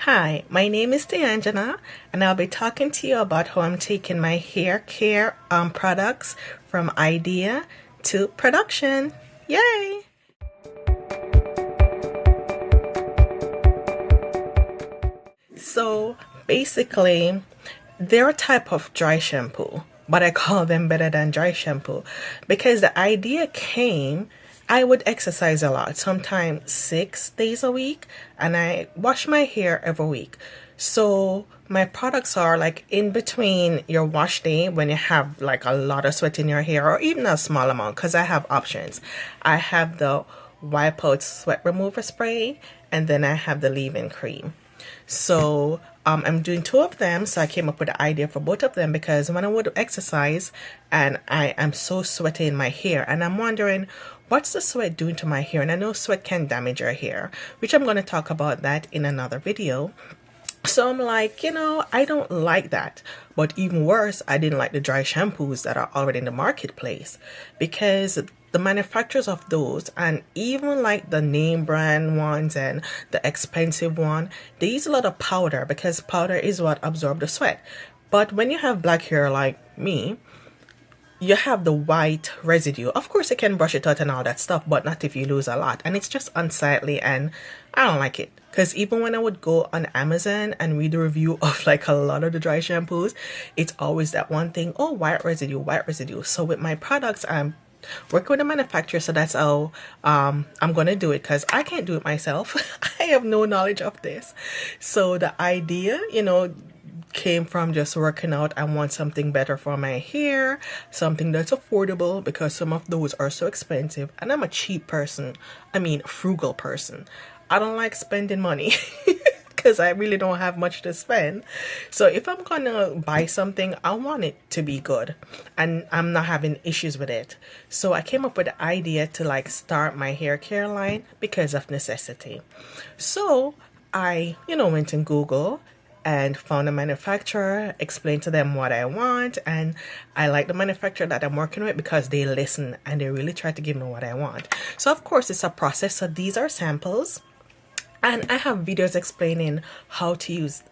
Hi, my name is Deanjana, and I'll be talking to you about how I'm taking my hair care products from idea to production. Yay! So basically, they're a type of dry shampoo, but I call them better than dry shampoo because the idea came. I would exercise a lot, sometimes 6 days a week, and I wash my hair every week. So my products are like in between your wash day when you have like a lot of sweat in your hair or even a small amount, because I have options. I have the wipe out sweat remover spray, and then I have the leave-in cream. So I'm doing two of them. So I came up with the idea for both of them because when I would exercise and I am so sweaty in my hair, and I'm wondering what's the sweat doing to my hair, and I know sweat can damage your hair, which I'm going to talk about that in another video. So I'm like, I don't like that. But even worse, I didn't like the dry shampoos that are already in the marketplace, because the manufacturers of those, and even like the name brand ones and the expensive one, they use a lot of powder because powder is what absorbs the sweat. But when you have black hair like me, you have the white residue. Of course, you can brush it out and all that stuff, but not if you lose a lot. And it's just unsightly, and I don't like it. Because even when I would go on Amazon and read the review of like a lot of the dry shampoos, it's always that one thing, oh, white residue, white residue. So with my products, I'm working with a manufacturer, so that's how I'm going to do it, because I can't do it myself. I have no knowledge of this. So the idea, came from just working out. I want something better for my hair, something that's affordable, because some of those are so expensive, and I'm a cheap person. I mean, frugal person. I don't like spending money because I really don't have much to spend. So if I'm gonna buy something, I want it to be good and I'm not having issues with it. So I came up with the idea to like start my hair care line because of necessity. So I, went in Google and found a manufacturer, explained to them what I want, and I like the manufacturer that I'm working with because they listen and they really try to give me what I want. So of course it's a process. So these are samples, and I have videos explaining how to use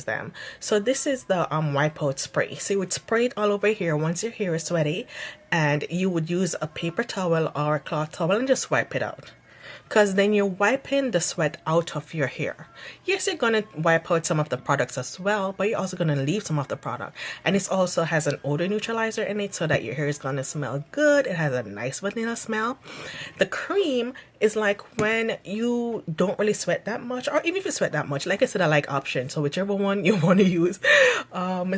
them. So this is the wipe out spray. So you would spray it all over here once your hair is sweaty, and you would use a paper towel or a cloth towel and just wipe it out, because then you're wiping the sweat out of your hair. Yes, you're going to wipe out some of the products as well, but you're also going to leave some of the product. And it also has an odor neutralizer in it so that your hair is going to smell good. It has a nice vanilla smell. The cream is like when you don't really sweat that much, or even if you sweat that much. Like I said, I like options, so whichever one you want to use.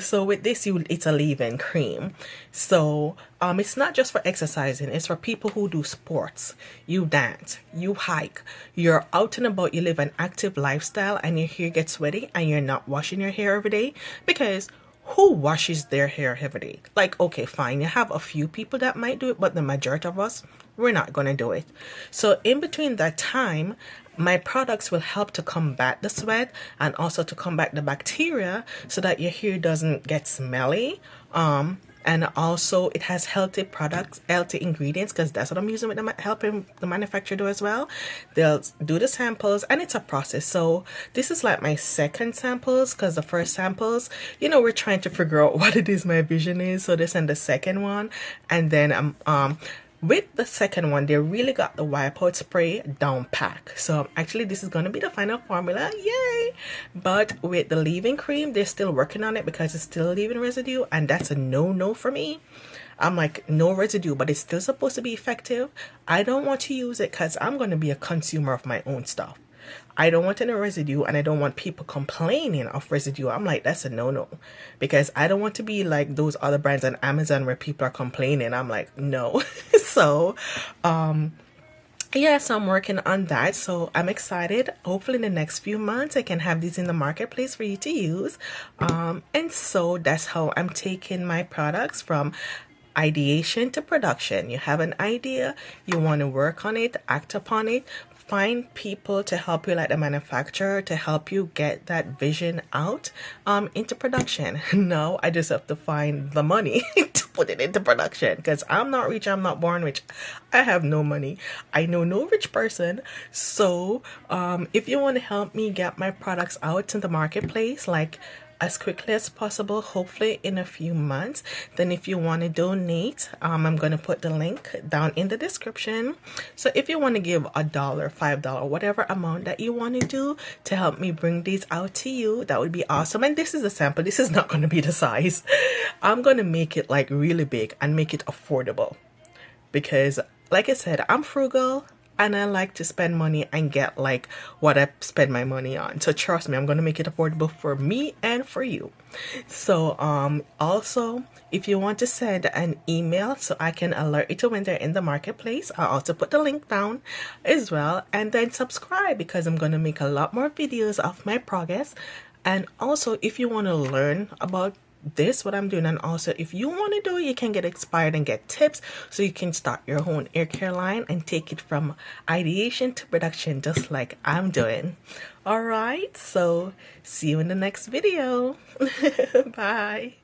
So with this, it's a leave-in cream. So it's not just for exercising, it's for people who do sports. You dance, you hike, you're out and about, you live an active lifestyle, and your hair gets sweaty and you're not washing your hair every day. Because who washes their hair every day? Like, okay, fine, you have a few people that might do it, but the majority of us, we're not going to do it. So in between that time, my products will help to combat the sweat and also to combat the bacteria so that your hair doesn't get smelly. And also it has healthy products, healthy ingredients, because that's what I'm using with them, helping the manufacturer do as well. They'll do the samples, and it's a process. So this is like my second samples, because the first samples, we're trying to figure out what it is my vision is. So this and the second one, and then with the second one, they really got the wipe out spray down pack. So actually this is going to be the final formula, yay! But with the leave-in cream, they're still working on it because it's still leave-in residue, and that's a no for me. I'm like, no residue, but it's still supposed to be effective. I don't want to use it because I'm going to be a consumer of my own stuff. I don't want any residue, and I don't want people complaining of residue. I'm like, that's a no, because I don't want to be like those other brands on Amazon where people are complaining. I'm like, no. So yeah, so I'm working on that. So I'm excited. Hopefully in the next few months I can have these in the marketplace for you to use. And so that's how I'm taking my products from ideation to production. You have an idea, you want to work on it, act upon it, find people to help you, like the manufacturer, to help you get that vision out into production. No, I just have to find the money to put it into production, because I'm not rich, I'm not born rich, I have no money, I know no rich person. So if you want to help me get my products out in the marketplace, like as quickly as possible, hopefully in a few months, then if you want to donate, I'm going to put the link down in the description. So if you want to give $1, $5, whatever amount that you want to do to help me bring these out to you, that would be awesome. And this is a sample, this is not going to be the size. I'm going to make it like really big and make it affordable, because like I said, I'm frugal and I like to spend money and get like what I spend my money on. So trust me, I'm going to make it affordable for me and for you. So also, if you want to send an email so I can alert you to when they're in the marketplace, I'll also put the link down as well. And then subscribe, because I'm going to make a lot more videos of my progress. And also, if you want to learn about this, what I'm doing, and also if you want to do it, you can get inspired and get tips so you can start your own hair care line and take it from ideation to production, just like I'm doing. All right, so see you in the next video. Bye.